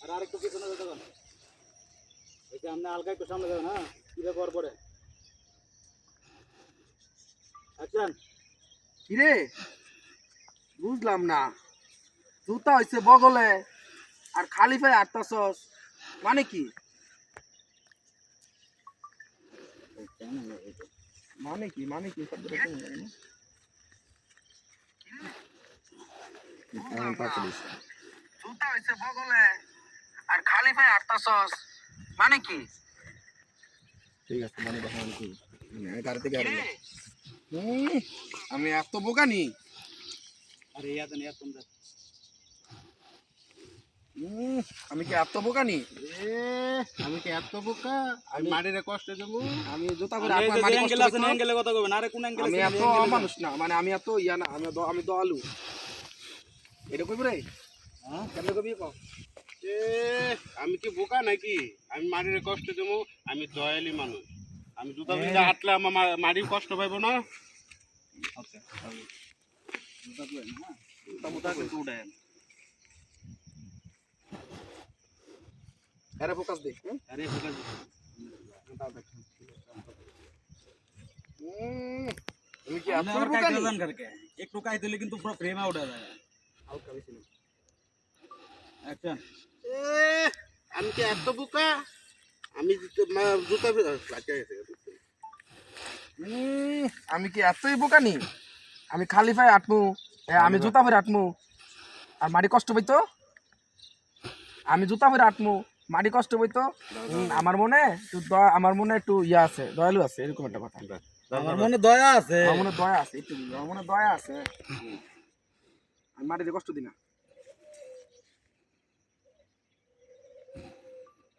আর আরেকটু পিছনে যেতে পারেন। এই যে আপনি হালকা একটু সামনে যাবেন, হ্যাঁ কি ব্যাপার পরে অ্যাকশন। কিরে বুঝলাম না, জুতা হইছে বগলে আর খালি পায়ে আটতাছস, মানে কি? মানে কি শব্দটা কেমন লাগে না? জুতা হইছে বগলে আর খালি পায়ে আটতাছস, মানে কি? ঠিক আছে মানে দেখা আমি কি গাড়িতে গাড়ি কিরে? আমি এত বোকা নি? আরে ইয়াদ নেই তোমরা। আমি কি এত বোকা নি? আমি কি এত বোকা? আমি মাটিরে কষ্ট দেব? আমি জুতা আমি করে এই আপনার যে মারি কষ্ট অ্যাঙ্গেল আছে পেতো? অ্যাঙ্গেলে কথা কইবেন। আরে কোন অ্যাঙ্গেল আমি আছে? এত মানুষ না, মানে আমি এত ইয়া না, আমি দয়ালু। এটা কইব রে? হ্যাঁ কেমনে কবি কও? আমি কি বোকা নাকি? আমি মাটির কষ্ট দেবো, আমি দয়ালি মানুষ। আমি জুতা পিন্ধে হাঁটলে আমার মাটির কষ্ট পাইবো না। ওকে জুতা কই না জুতা কিন্তু উড়ায়। আরে ফোকাস দে। আরে বোকা তুমি কি এত আপনি আবার বোকা কাইতে নি? যান করকে একটু কাইতে দিলে কিন্তু পুরো ফ্রেমে উঠে যায়। হালকা বেশি না। অ্যাকশন। আমি কি এত বোকা? আমি জুতা আমি কি এতই বোকা নি? আমি খালি পায়ে আটমু, আমি জুতা পরে আটমু আর মাটি কষ্ট পাইতো? আমি জুতা পরে আটমু, মাটি কষ্ট পাইতো? আমার মনে একটু ইয়া আছে, দয়ালু আছে, এরকম একটা কথা। আমার মনে দয়া আছে। আমার মনে দয়া আছে, একটু আমার মনে দয়া আছে। আমি মাটিতে কষ্ট দিই না।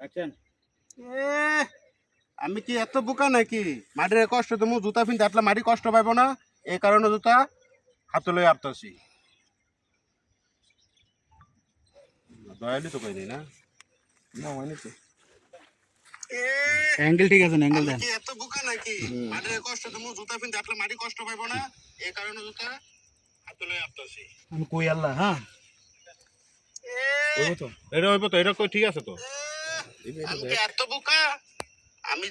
অ্যাকশন। আমি কি এত বোকা নাকি? মাটির কষ্ট দেবো, জুতা পিন্ধে হাঁটলে মাটি কষ্ট পাইবো না। এই কারণে জুতা হাতে লই আটতাছি। দয়ালি তো কইনি না। না হয়নি তো। অ্যাঙ্গেল ঠিক আছে না অ্যাঙ্গেল দেন। কি এত বোকা নাকি? মাটির কষ্ট দেবো, জুতা পিন্ধে হাঁটলে মাটি কষ্ট পাইবো না। এই কারণে জুতা হাতে লই আটতাছি। আমি কই আল্লাহ হ্যাঁ হইব তো, এটা হইব তো, এটা কই ঠিক আছে তো। আমি কি এত বোকা? আমি